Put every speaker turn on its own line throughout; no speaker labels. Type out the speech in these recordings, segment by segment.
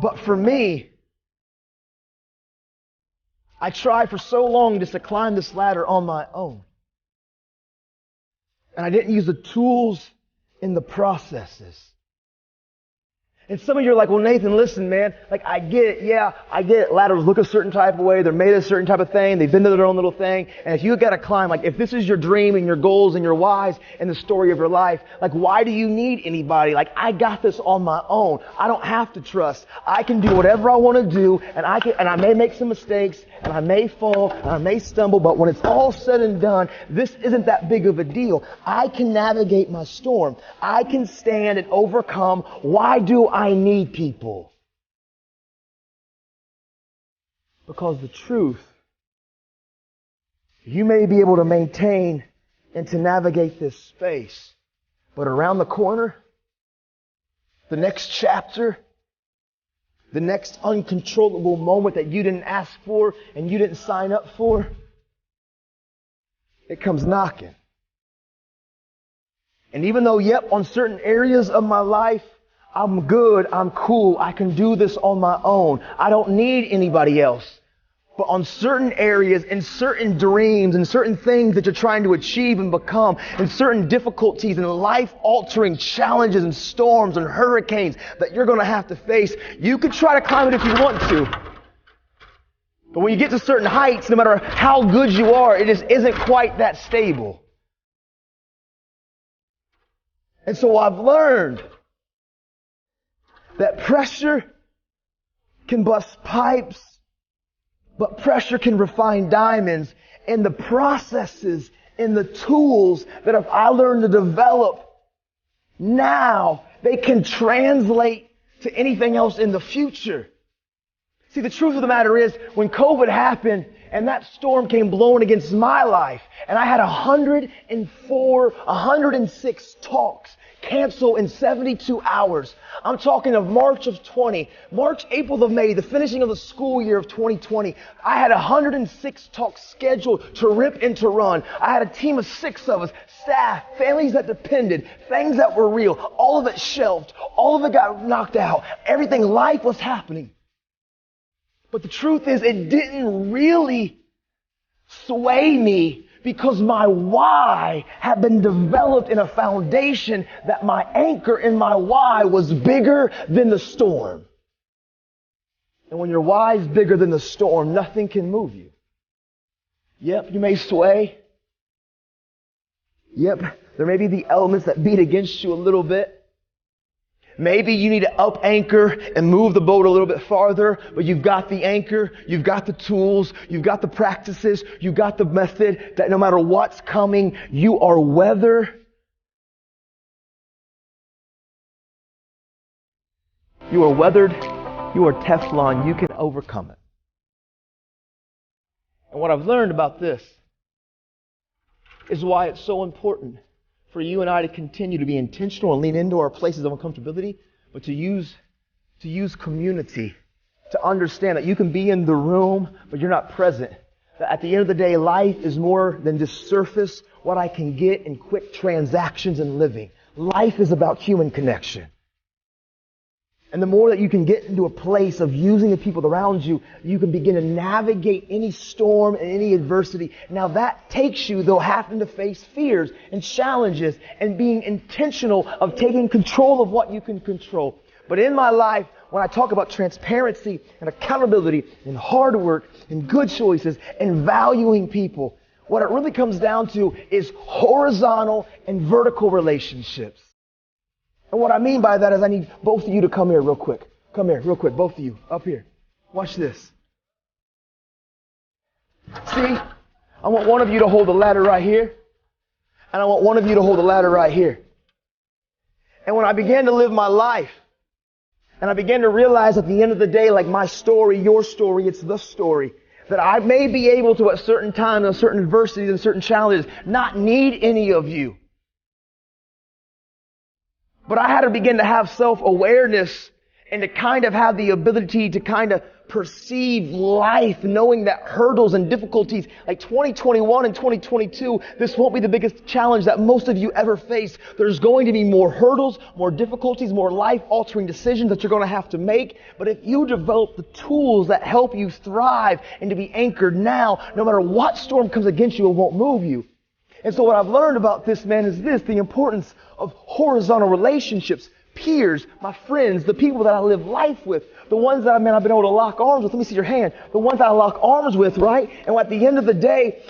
But for me, I tried for so long just to climb this ladder on my own. And I didn't use the tools in the processes. And some of you are like, well, Nathan, listen, man, like I get it. Yeah, I get it. Ladders look a certain type of way. They're made of a certain type of thing. They've been to their own little thing. And if you got to climb, like if this is your dream and your goals and your whys and the story of your life, like why do you need anybody? Like I got this on my own. I don't have to trust. I can do whatever I want to do, and I may make some mistakes and I may fall and I may stumble, but when it's all said and done, this isn't that big of a deal. I can navigate my storm. I can stand and overcome. Why do I need people? Because the truth, you may be able to maintain and to navigate this space, but around the corner, the next chapter, the next uncontrollable moment that you didn't ask for and you didn't sign up for, it comes knocking. And even though, yep, on certain areas of my life, I'm good, I'm cool, I can do this on my own. I don't need anybody else. But on certain areas, in certain dreams, and certain things that you're trying to achieve and become, and certain difficulties and life-altering challenges and storms and hurricanes that you're going to have to face, you can try to climb it if you want to. But when you get to certain heights, no matter how good you are, it just isn't quite that stable. And so I've learned that pressure can bust pipes, but pressure can refine diamonds. And the processes and the tools that if I learn to develop now, they can translate to anything else in the future. See, the truth of the matter is, when COVID happened and that storm came blowing against my life, and I had 106 talks cancel in 72 hours. I'm talking of March of 20, March, April of May, the finishing of the school year of 2020. I had 106 talks scheduled to rip and to run. I had a team of 6 of us, staff, families that depended, things that were real. All of it shelved. All of it got knocked out. Everything, life was happening. But the truth is, it didn't really sway me, because my why had been developed in a foundation that my anchor in my why was bigger than the storm. And when your why is bigger than the storm, nothing can move you. Yep, you may sway. Yep, there may be the elements that beat against you a little bit. Maybe you need to up anchor and move the boat a little bit farther, but you've got the anchor, you've got the tools, you've got the practices, you've got the method that no matter what's coming, you are weather. You are weathered, you are Teflon, you can overcome it. And what I've learned about this is why it's so important for you and I to continue to be intentional and lean into our places of uncomfortability, but to use community, to understand that you can be in the room, but you're not present. That at the end of the day, life is more than just surface, what I can get in quick transactions and living. Life is about human connection. And the more that you can get into a place of using the people around you, you can begin to navigate any storm and any adversity. Now that takes you, though, having to face fears and challenges and being intentional of taking control of what you can control. But in my life, when I talk about transparency and accountability and hard work and good choices and valuing people, what it really comes down to is horizontal and vertical relationships. And what I mean by that is I need both of you to come here real quick. Come here real quick, both of you, up here. Watch this. See, I want one of you to hold the ladder right here, and I want one of you to hold the ladder right here. And when I began to live my life, and I began to realize at the end of the day, like my story, your story, it's the story, that I may be able to at certain times, and certain adversities and certain challenges, not need any of you. But I had to begin to have self-awareness and to kind of have the ability to kind of perceive life, knowing that hurdles and difficulties like 2021 and 2022, this won't be the biggest challenge that most of you ever face. There's going to be more hurdles, more difficulties, more life-altering decisions that you're going to have to make. But if you develop the tools that help you thrive and to be anchored now, no matter what storm comes against you, it won't move you. And so what I've learned about this, man, is this: the importance of horizontal relationships. Peers, my friends, the people that I live life with, the ones that I've been able to lock arms with. Let me see your hand. The ones that I lock arms with, right? And at the end of the day,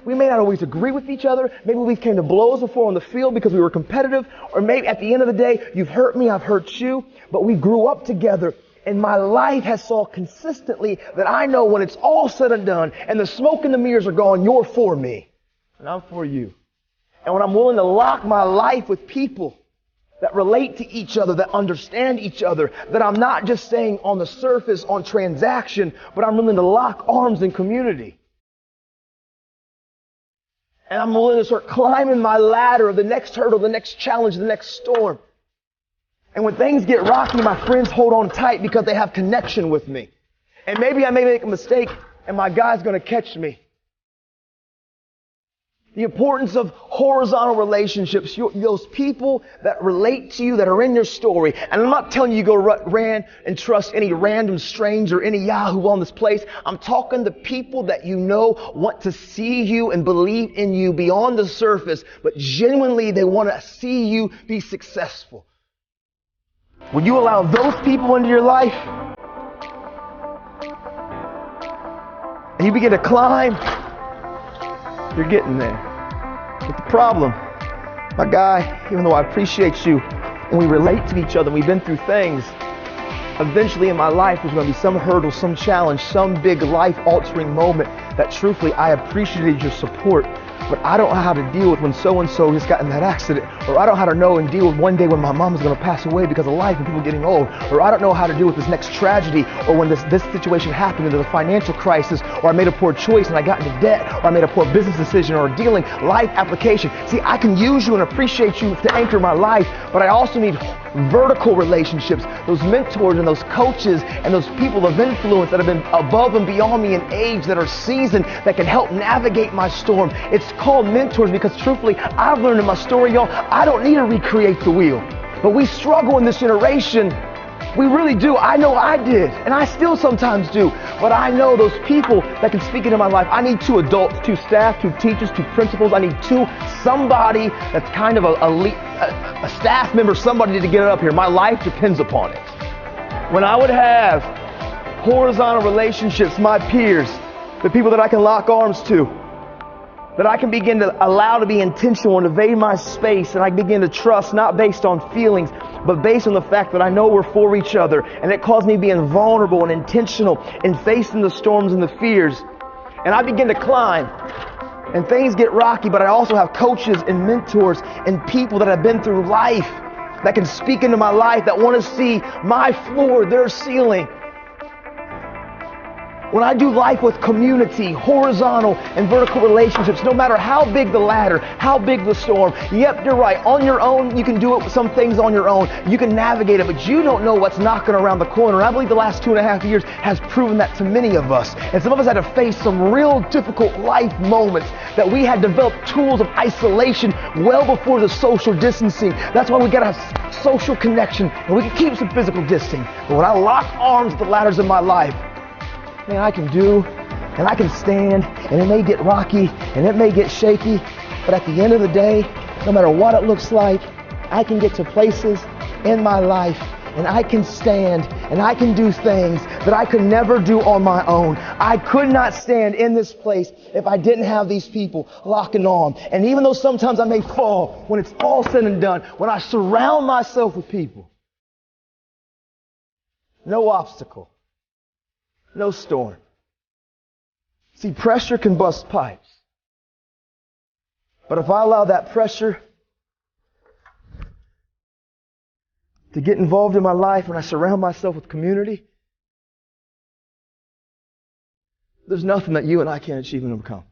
we may not always agree with each other. Maybe we came to blows before on the field because we were competitive. Or maybe at the end of the day, you've hurt me, I've hurt you. But we grew up together. And my life has saw consistently that I know when it's all said and done and the smoke and the mirrors are gone, you're for me. And I'm for you. And when I'm willing to lock my life with people that relate to each other, that understand each other, that I'm not just saying on the surface, on transaction, but I'm willing to lock arms in community. And I'm willing to start climbing my ladder of the next hurdle, the next challenge, the next storm. And when things get rocky, my friends hold on tight because they have connection with me. And maybe I may make a mistake and my guy's going to catch me. The importance of horizontal relationships, those people that relate to you, that are in your story. And I'm not telling you to go run and trust any random stranger, any yahoo on this place. I'm talking to people that you know want to see you and believe in you beyond the surface, but genuinely they want to see you be successful. When you allow those people into your life, and you begin to climb, you're getting there. But the problem, my guy, even though I appreciate you and we relate to each other and we've been through things, eventually in my life there's going to be some hurdle, some challenge, some big life-altering moment that truthfully I appreciated your support, but I don't know how to deal with when so-and-so has gotten that accident, or I don't know how to know and deal with one day when my mom is going to pass away because of life and people getting old, or I don't know how to deal with this next tragedy, or when this situation happened, into the financial crisis, or I made a poor choice and I got into debt, or I made a poor business decision, or dealing life application. See, I can use you and appreciate you to anchor my life, but I also need vertical relationships, those mentors and those coaches and those people of influence that have been above and beyond me in age, that are seasoned, that can help navigate my storm. It's called mentors because truthfully, I've learned in my story, y'all, I don't need to recreate the wheel. But we struggle in this generation. We really do. I know I did, and I still sometimes do. But I know those people that can speak into my life. I need 2 adults, 2 staff, 2 teachers, 2 principals. I need somebody that's kind of a staff member, somebody to get it up here. My life depends upon it. When I would have horizontal relationships, my peers, the people that I can lock arms to, that I can begin to allow to be intentional and invade my space, and I begin to trust not based on feelings, but based on the fact that I know we're for each other, and it calls me being vulnerable and intentional in facing the storms and the fears. And I begin to climb, and things get rocky, but I also have coaches and mentors and people that have been through life that can speak into my life, that want to see my floor, their ceiling. When I do life with community, horizontal and vertical relationships, no matter how big the ladder, how big the storm, yep, you're right. On your own, you can do it with some things on your own. You can navigate it, but you don't know what's knocking around the corner. I believe the last 2.5 years has proven that to many of us. And some of us had to face some real difficult life moments that we had developed tools of isolation well before the social distancing. That's why we got to have social connection, and we can keep some physical distancing. But when I lock arms with the ladders in my life, man, I can do, and I can stand, and it may get rocky, and it may get shaky, but at the end of the day, no matter what it looks like, I can get to places in my life, and I can stand, and I can do things that I could never do on my own. I could not stand in this place if I didn't have these people locking on. And even though sometimes I may fall, when it's all said and done, when I surround myself with people, no obstacle, no storm. See, pressure can bust pipes. But if I allow that pressure to get involved in my life, when I surround myself with community, there's nothing that you and I can't achieve and overcome.